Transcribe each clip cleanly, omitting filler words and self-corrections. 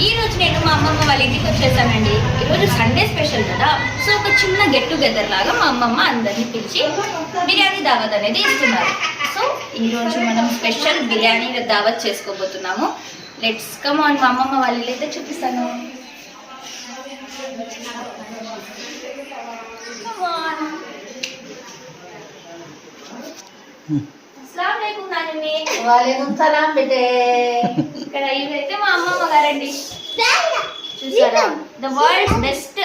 ఈ రోజు నేను మా అమ్మమ్మ వాళ్ళ ఇంటికి వచ్చేసానండి. ఈరోజు సండే స్పెషల్ కదా, సో ఒక చిన్న గెట్ టుగెదర్ లాగా మా అమ్మమ్మ అందరినీ పిలిచి బిర్యానీ దావత్ అనేది ఇస్తున్నారు. సో ఈరోజు మనం స్పెషల్ బిర్యానీ దావత్ చేసుకోబోతున్నాము. Let's come on. మా అమ్మమ్మ వాళ్ళ ఇల్లు అయితే చూపిస్తాను. ఇక్కడ ఇవైతే మా అమ్మమ్మ గారండి. చూసారా, ద వరల్డ్ బెస్ట్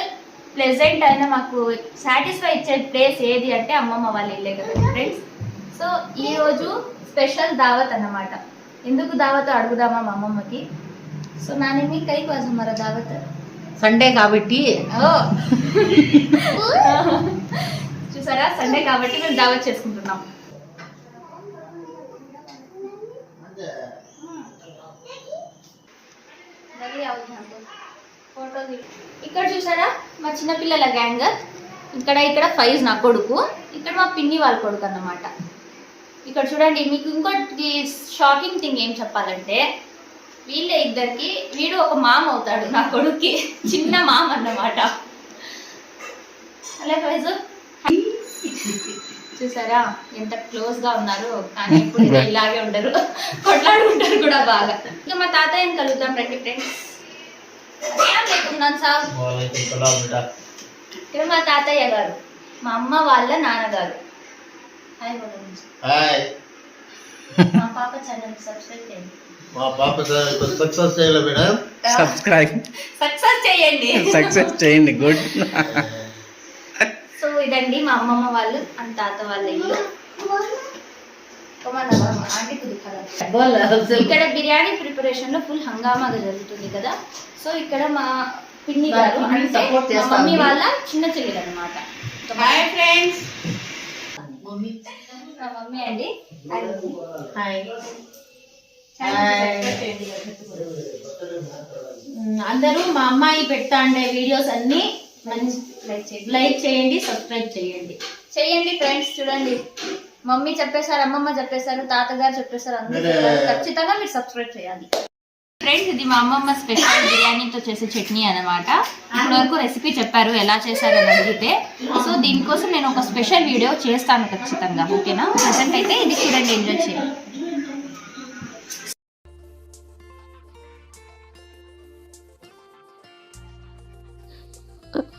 ప్లెజెంట్ అయినా మాకు సాటిస్ఫై ఇచ్చే ప్లేస్ ఏది అంటే అమ్మమ్మ వాళ్ళ ఇల్లే కదా ఫ్రెండ్స్. సో ఈ రోజు స్పెషల్ దావత్ అన్నమాట. ఎందుకు దావత్ అడుగుదామా మా అమ్మమ్మకి. సో నానేమి కై కోసం మరో దావత్ సండే కాబట్టి చూసారా, సండే కాబట్టి మేము దావత్ చేసుకుంటున్నాం. ఇక్కడ చూసారా మా చిన్నపిల్లల గ్యాంగ్. ఇక్కడ ఫైజ్ నా కొడుకు, ఇక్కడ మా పిన్ని వాళ్ళ కొడుకు అన్నమాట. ఇక్కడ చూడండి, మీకు ఇంకోటి షాకింగ్ థింగ్ ఏం చెప్పాలంటే, వీళ్ళ ఇద్దరికి వీడు ఒక మామ అవుతాడు నా కొడుక్కి, చిన్న మామ అన్నమాట. అలా ఫైజు చూసారా ఎంత క్లోజ్ గా ఉన్నారు. కానీ ఇప్పుడు ఇలాగే ఉండరు, కొట్లాడుకుంటారు కూడా బాగా. ఇంకా మా తాతయ్యని కలుగుతాం రండి ఫ్రెండ్స్. ఇక్కడ మా తాతయ్య గారు, మా అమ్మ వాళ్ళ నాన్నగారు. మా పాప ఛానల్ సబ్స్క్రైబ్ చేయండి. సక్సెస్ చేయండి. గుడ్. సో ఇదండి మా అమ్మమ్మ వాళ్ళు అండ్ తాత వాళ్ళ ఇల్లు. ఇక్కడ బిర్యానీ ప్రిపరేషన్ లో ఫుల్ హంగామాగా జరుగుతుంది కదా. సో ఇక్కడ మా పిన్ని గారు అంటే మా మమ్మీ వాళ్ళ చిన్న చెల్లెలు అనమాట. హాయ్ ఫ్రెండ్స్, మా మమ్మీ అండి. అందరూ మా అమ్మాయి పెడతా ఉండే వీడియోస్ అన్ని లైక్ చేయండి, సబ్స్క్రైబ్ చేయండి ఫ్రెండ్స్. చూడండి, మమ్మీ చెప్పేశారు, అమ్మమ్మ చెప్పేశారు, తాతగారు చెప్పేశారు, అందరూ చెప్పారు. ఖచ్చితంగా మీరు సబ్స్క్రైబ్ చేయాలి ఫ్రెండ్స్. ఇది మా అమ్మమ్మ స్పెషల్ బిర్యానీతో చేసే చట్నీ అనమాట. ఇప్పటి వరకు రెసిపీ చెప్పారు ఎలా చేశారు అని అడిగితే. సో దీనికోసం నేను ఒక స్పెషల్ వీడియో చేస్తాను ఖచ్చితంగా, ఓకేనా? ప్రజెంట్ అయితే ఇది చూడండి, ఎంజాయ్ చేయండి.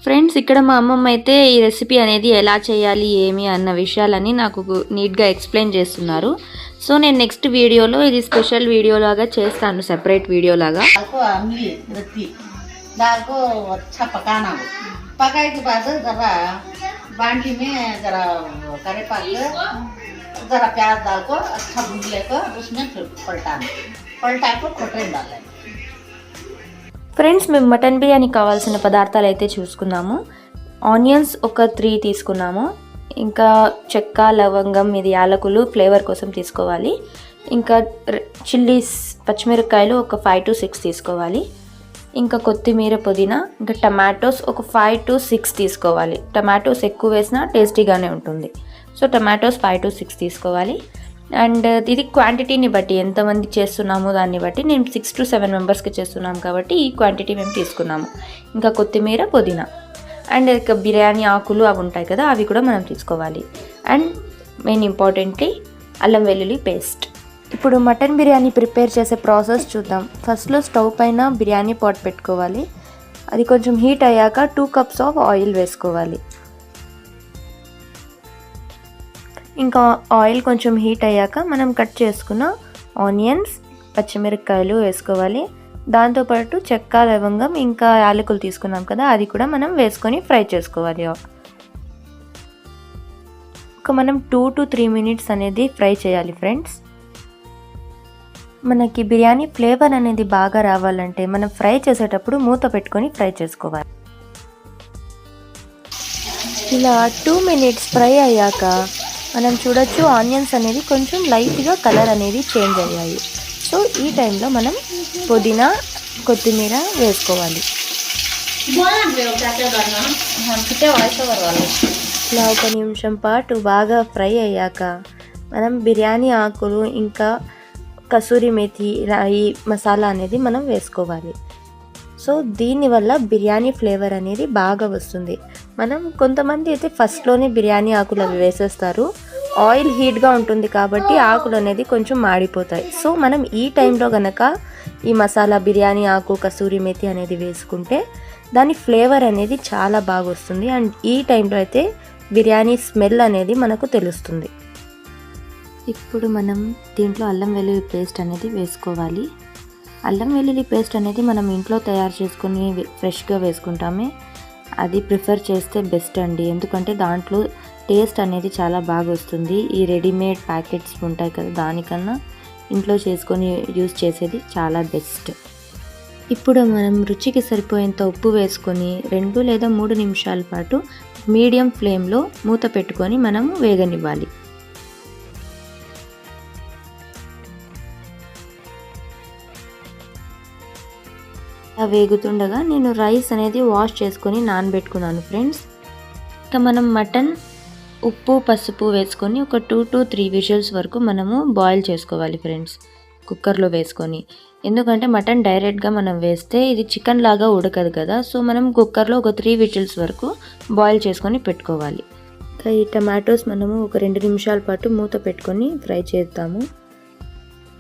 ఫ్రెండ్స్, ఇక్కడ మా అమ్మమ్మ అయితే ఈ రెసిపీ అనేది ఎలా చేయాలి ఏమి అన్న విషయాలని నాకు నీట్గా ఎక్స్ప్లెయిన్ చేస్తున్నారు. సో నేను నెక్స్ట్ వీడియోలో ఇది స్పెషల్ వీడియో లాగా చేస్తాను, సెపరేట్ వీడియో లాగా. ఫ్రెండ్స్, మేము మటన్ బిర్యానీ కావాల్సిన పదార్థాలు అయితే చూసుకున్నాము. ఆనియన్స్ ఒక 3 తీసుకున్నాము. ఇంకా చెక్క, లవంగం, ఇది యాలకులు ఫ్లేవర్ కోసం తీసుకోవాలి. ఇంకా చిల్లీస్, పచ్చిమిరపకాయలు ఒక 5 to 6 తీసుకోవాలి. ఇంకా కొత్తిమీర, పుదీనా, ఇంకా టమాటోస్ ఒక 5 to 6 తీసుకోవాలి. టమాటోస్ ఎక్కువ వేసినా టేస్టీగానే ఉంటుంది. సో టమాటోస్ 5 to 6 తీసుకోవాలి. అండ్ ఇది క్వాంటిటీని బట్టి, ఎంతమంది చేస్తున్నామో దాన్ని బట్టి, నేను 6 to 7 మెంబర్స్కి చేస్తున్నాము కాబట్టి ఈ క్వాంటిటీ మేము తీసుకున్నాము. ఇంకా కొత్తిమీర, పుదీనా అండ్ ఇక బిర్యానీ ఆకులు అవి ఉంటాయి కదా, అవి కూడా మనం తీసుకోవాలి. అండ్ మెయిన్ ఇంపార్టెంట్లీ అల్లం వెల్లుల్లి పేస్ట్. ఇప్పుడు మటన్ బిర్యానీ ప్రిపేర్ చేసే ప్రాసెస్ చూద్దాం. ఫస్ట్లో స్టవ్ పైన బిర్యానీ పాట్ పెట్టుకోవాలి. అది కొంచెం హీట్ అయ్యాక 2 cups ఆఫ్ ఆయిల్ వేసుకోవాలి. ఇంకా ఆయిల్ కొంచెం హీట్ అయ్యాక మనం కట్ చేసుకున్న ఆనియన్స్, పచ్చిమిరపకాయలు వేసుకోవాలి. దాంతోపాటు చెక్క, లవంగం, ఇంకా యాలకులు తీసుకున్నాం కదా, అది కూడా మనం వేసుకొని ఫ్రై చేసుకోవాలి. ఒక మనం 2 to 3 minutes అనేది ఫ్రై చేయాలి ఫ్రెండ్స్. మనకి బిర్యానీ ఫ్లేవర్ అనేది బాగా రావాలంటే మనం ఫ్రై చేసేటప్పుడు మూత పెట్టుకొని ఫ్రై చేసుకోవాలి. ఇలా 2 minutes ఫ్రై అయ్యాక మనం చూడొచ్చు ఆనియన్స్ అనేది కొంచెం లైట్గా కలర్ అనేది చేంజ్ అయ్యాయి. సో ఈ టైంలో మనం పుదీనా, కొత్తిమీర వేసుకోవాలి. ఇలా ఒక నిమిషం పాటు బాగా ఫ్రై అయ్యాక మనం బిర్యానీ ఆకులు, ఇంకా కసూరి మేథి, రాయి మసాలా అనేది మనం వేసుకోవాలి. సో దీనివల్ల బిర్యానీ ఫ్లేవర్ అనేది బాగా వస్తుంది. మనం కొంతమంది అయితే ఫస్ట్లోనే బిర్యానీ ఆకులు అవి వేసేస్తారు. ఆయిల్ హీట్గా ఉంటుంది కాబట్టి ఆకులు అనేది కొంచెం మాడిపోతాయి. సో మనం ఈ టైంలో కనుక ఈ మసాలా బిర్యానీ ఆకు కసూరి మేతి అనేది వేసుకుంటే దాని ఫ్లేవర్ అనేది చాలా బాగా వస్తుంది. అండ్ ఈ టైంలో అయితే బిర్యానీ స్మెల్ అనేది మనకు తెలుస్తుంది. ఇప్పుడు మనం దీంట్లో అల్లం వెల్లుల్లి పేస్ట్ అనేది వేసుకోవాలి. అల్లం వెల్లుల్లి పేస్ట్ అనేది మనం ఇంట్లో తయారు చేసుకొని ఫ్రెష్గా వేసుకుంటామే, అది ప్రిఫర్ చేస్తే బెస్ట్ అండి. ఎందుకంటే దాంట్లో టేస్ట్ అనేది చాలా బాగా వస్తుంది. ఈ రెడీమేడ్ ప్యాకెట్స్ ఉంటాయి కదా, దానికన్నా ఇంట్లో చేసుకొని యూజ్ చేసేది చాలా బెస్ట్. ఇప్పుడు మనం రుచికి సరిపోయేంత ఉప్పు వేసుకొని 2 లేదా 3 నిమిషాల పాటు మీడియం ఫ్లేమ్లో మూత పెట్టుకొని మనము వేగనివ్వాలి. వేగుతుండగా నేను రైస్ అనేది వాష్ చేసుకొని నానబెట్టుకున్నాను ఫ్రెండ్స్. ఇంకా మనం మటన్ ఉప్పు పసుపు వేసుకొని ఒక 2 to 3 విజిల్స్ వరకు మనము బాయిల్ చేసుకోవాలి ఫ్రెండ్స్, కుక్కర్లో వేసుకొని. ఎందుకంటే మటన్ డైరెక్ట్గా మనం వేస్తే ఇది చికెన్ లాగా ఉడకదు కదా, సో మనం కుక్కర్లో ఒక 3 విజిల్స్ వరకు బాయిల్ చేసుకొని పెట్టుకోవాలి. ఇంకా ఈ టమాటోస్ మనము ఒక 2 నిమిషాల పాటు మూత పెట్టుకొని ఫ్రై చేద్దాము.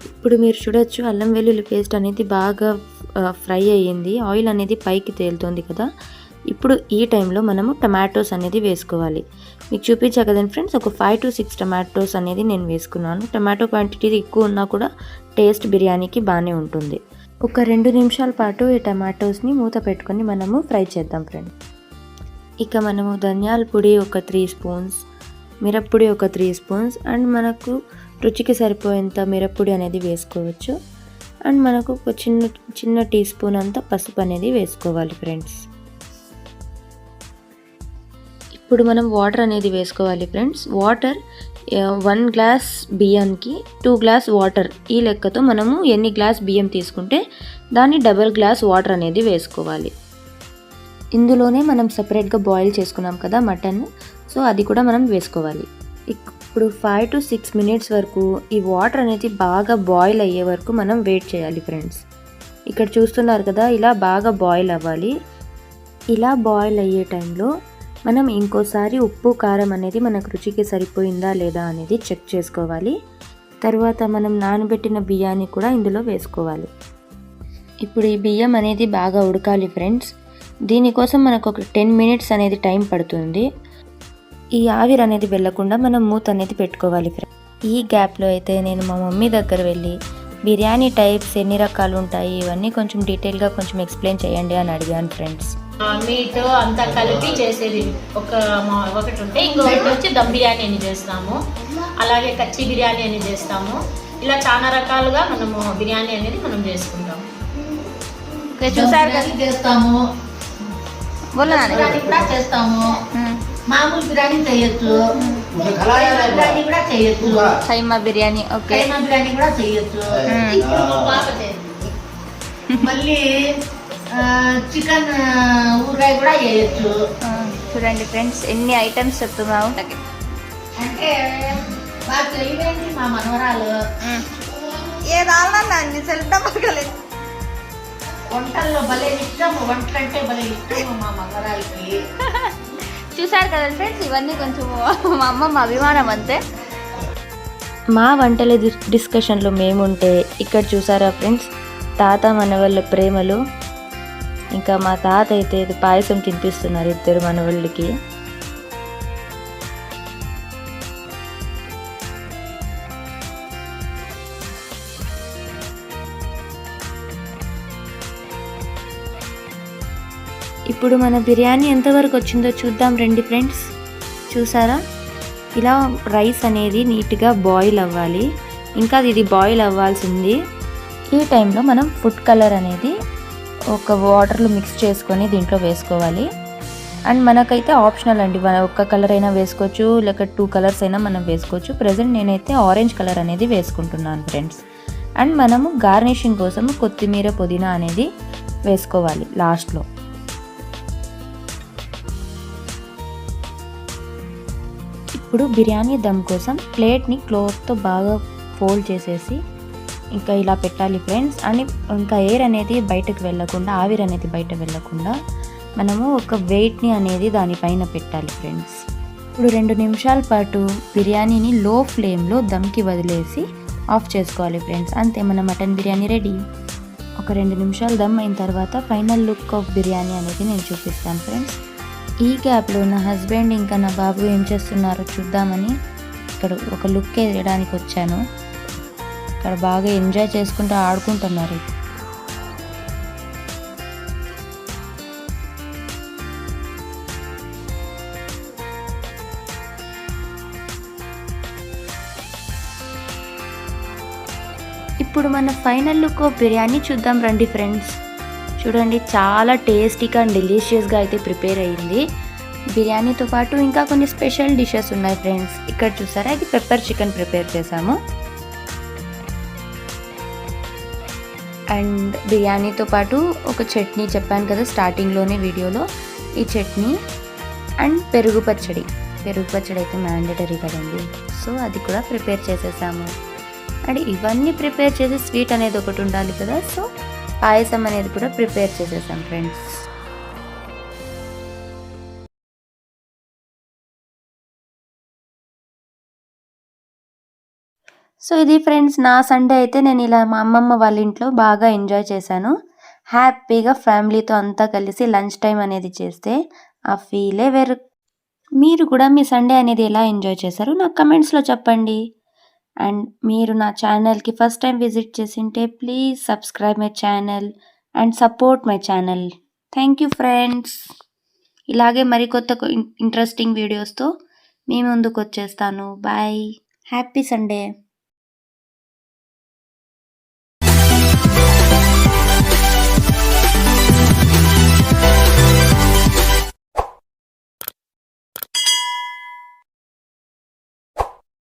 ఇప్పుడు మీరు చూడొచ్చు అల్లం వెల్లుల్లి పేస్ట్ అనేది బాగా ఫ్రై అయ్యింది, ఆయిల్ అనేది పైకి తేలుతుంది కదా. ఇప్పుడు ఈ టైంలో మనము టమాటోస్ అనేది వేసుకోవాలి. మీకు చూపించా కదండి ఫ్రెండ్స్, ఒక 5 to 6 టమాటోస్ అనేది నేను వేసుకున్నాను. టమాటో క్వాంటిటీ ఎక్కువ ఉన్నా కూడా టేస్ట్ బిర్యానీకి బాగానే ఉంటుంది. ఒక 2 నిమిషాల పాటు ఈ టమాటోస్ని మూత పెట్టుకొని మనము ఫ్రై చేద్దాం ఫ్రెండ్స్. ఇక మనము ధనియాల పొడి ఒక 3 స్పూన్స్, మిరప్పొడి ఒక 3 స్పూన్స్ అండ్ మనకు రుచికి సరిపోయేంత మిరప్పొడి అనేది వేసుకోవచ్చు. అండ్ మనకు ఒక చిన్న టీ స్పూన్ అంత పసుపు అనేది వేసుకోవాలి ఫ్రెండ్స్. ఇప్పుడు మనం వాటర్ అనేది వేసుకోవాలి ఫ్రెండ్స్. వాటర్ 1 గ్లాస్ బియ్యానికి 2 గ్లాస్ వాటర్, ఈ లెక్కతో మనము ఎన్ని గ్లాస్ బియ్యం తీసుకుంటే దాన్ని డబుల్ గ్లాస్ వాటర్ అనేది వేసుకోవాలి. ఇందులోనే మనం సపరేట్గా బాయిల్ చేసుకున్నాం కదా మటన్, సో అది కూడా మనం వేసుకోవాలి. ఇప్పుడు 5 to 6 మినిట్స్ వరకు ఈ వాటర్ అనేది బాగా బాయిల్ అయ్యే వరకు మనం వెయిట్ చేయాలి ఫ్రెండ్స్. ఇక్కడ చూస్తున్నారు కదా, ఇలా బాగా బాయిల్ అవ్వాలి. ఇలా బాయిల్ అయ్యే టైంలో మనం ఇంకోసారి ఉప్పు కారం అనేది మనకు రుచికి సరిపోయిందా లేదా అనేది చెక్ చేసుకోవాలి. తర్వాత మనం నానబెట్టిన బియ్యాన్ని కూడా ఇందులో వేసుకోవాలి. ఇప్పుడు ఈ బియ్యం అనేది బాగా ఉడకాలి ఫ్రెండ్స్. దీనికోసం మనకు ఒక 10 మినిట్స్ అనేది టైం పడుతుంది. ఈ ఆవిరి అనేది వెళ్ళకుండా మనం మూత అనేది పెట్టుకోవాలి ఫ్రెండ్స్. ఈ గ్యాప్లో అయితే నేను మా మమ్మీ దగ్గర వెళ్ళి బిర్యానీ టైప్స్ ఎన్ని రకాలు ఉంటాయి ఇవన్నీ కొంచెం డీటెయిల్గా కొంచెం ఎక్స్ప్లెయిన్ చేయండి అని అడిగాను ఫ్రెండ్స్. మీట్ అంతా కలిపి చేసేది ఒకటి ఉంటే, ఇంకొకటి వచ్చి దమ్ బిర్యానీ అని చేస్తాము, అలాగే కచ్చి బిర్యానీ అని చేస్తాము. ఇలా చాలా రకాలుగా మనము బిర్యానీ అనేది మనం చేసుకుంటాము. చూసారు చేస్తాము, బిర్యానీ కూడా చేస్తాము, మామూలు బిర్యానీ చేయొచ్చు, బిర్యానీ కూడా చేయొచ్చు, కైమా బిర్యానీ, ఓకే, కైమా బిర్యానీ కూడా చేయొచ్చు. ఇప్పుడు మా పాప చేస్తుంది. మళ్ళీ చికెన్ ఊరగాయ కూడా చేయొచ్చు. చూడండి ఫ్రెండ్స్ ఎన్ని ఐటమ్స్ చెప్తున్నావు. అంటే బాగా తెలియదేంటి మా మనవరాలు వంటల్లో భలే ఇష్టము, వంటలంటే భలే ఇష్టము మా మనవరాలకి. చూసారు కదా ఫ్రెండ్స్, ఇవన్నీ కొంచెం మా అమ్మమ్మ అభిమానం అంతే. మా వంటల డిస్కషన్లో మేముంటే ఇక్కడ చూసారా ఫ్రెండ్స్, తాత మనవాళ్ళ ప్రేమలు. ఇంకా మా తాత అయితే పాయసం తినిపిస్తున్నారు 2 మనవాళ్ళకి. ఇప్పుడు మన బిర్యానీ ఎంతవరకు వచ్చిందో చూద్దాం రండి ఫ్రెండ్స్. చూసారా, ఇలా రైస్ అనేది నీట్గా బాయిల్ అవ్వాలి. ఇంకా ఇది బాయిల్ అవ్వాల్సింది. ఈ టైంలో మనం ఫుడ్ కలర్ అనేది ఒక వాటర్లో మిక్స్ చేసుకొని దీంట్లో వేసుకోవాలి. అండ్ మనకైతే ఆప్షనల్ అండి, ఒక్క కలర్ అయినా వేసుకోవచ్చు, లేక 2 కలర్స్ అయినా మనం వేసుకోవచ్చు. ప్రజెంట్ నేనైతే ఆరెంజ్ కలర్ అనేది వేసుకుంటున్నాను ఫ్రెండ్స్. అండ్ మనము గార్నిషింగ్ కోసం కొత్తిమీర పుదీనా అనేది వేసుకోవాలి లాస్ట్లో. ఇప్పుడు బిర్యానీ దమ్ కోసం ప్లేట్ని క్లాత్తో బాగా ఫోల్డ్ చేసేసి ఇంకా ఇలా పెట్టాలి ఫ్రెండ్స్. అని ఇంకా ఎయిర్ అనేది బయటకు వెళ్ళకుండా, ఆవిరి అనేది బయట వెళ్ళకుండా మనము ఒక వెయిట్ని అనేది దానిపైన పెట్టాలి ఫ్రెండ్స్. ఇప్పుడు 2 నిమిషాల పాటు బిర్యానీని లో ఫ్లేమ్లో దమ్కి వదిలేసి ఆఫ్ చేసుకోవాలి ఫ్రెండ్స్. అంతే, మన మటన్ బిర్యానీ రెడీ. ఒక 2 నిమిషాలు దమ్ అయిన తర్వాత ఫైనల్ లుక్ ఆఫ్ బిర్యానీ అనేది నేను చూపిస్తాను ఫ్రెండ్స్. ఈ గ్యాప్లో నా హస్బెండ్ ఇంకా నా బాబు ఏం చేస్తున్నారో చూద్దామని ఇక్కడ ఒక లుక్ వేయడానికి వచ్చాను. ఇక్కడ బాగా ఎంజాయ్ చేసుకుంటూ ఆడుకుంటున్నారు. ఇప్పుడు మన ఫైనల్ లుక్ ఆఫ్ బిర్యానీ చూద్దాం రండి ఫ్రెండ్స్. చూడండి, చాలా టేస్టీగా అండ్ డెలిషియస్గా అయితే ప్రిపేర్ అయ్యింది. బిర్యానీతో పాటు ఇంకా కొన్ని స్పెషల్ డిషెస్ ఉన్నాయి ఫ్రెండ్స్. ఇక్కడ చూసారా, ఇది పెప్పర్ చికెన్ ప్రిపేర్ చేసాము. అండ్ బిర్యానీతో పాటు ఒక చట్నీ చెప్పాను కదా స్టార్టింగ్లోనే వీడియోలో, ఈ చట్నీ అండ్ పెరుగు పచ్చడి అయితే మ్యాండేటరీ కదండి. సో అది కూడా ప్రిపేర్ చేసేసాము. అండ్ ఇవన్నీ ప్రిపేర్ చేసి స్వీట్ అనేది ఒకటి ఉండాలి కదా, సో పాయసం అనేది కూడా ప్రిపేర్ చేసేసాం ఫ్రెండ్స్. సో ఇది ఫ్రెండ్స్ నా సండే అయితే నేను ఇలా మా అమ్మమ్మ వాళ్ళ ఇంట్లో బాగా ఎంజాయ్ చేశాను. హ్యాపీగా ఫ్యామిలీతో అంతా కలిసి లంచ్ టైం అనేది చేస్తే ఆ ఫీలే వేరు. మీరు కూడా మీ సండే అనేది ఎలా ఎంజాయ్ చేశారు నాకు కమెంట్స్లో చెప్పండి. అండ్ మీరు నా ఛానల్కి ఫస్ట్ టైం విజిట్ చేసింటే please subscribe my channel and support my channel. Thank you friends. ఇలాగే మరికొత్త ఇంట్రెస్టింగ్ వీడియోస్తో మీ ముందుకు వచ్చేస్తాను. Bye, happy Sunday.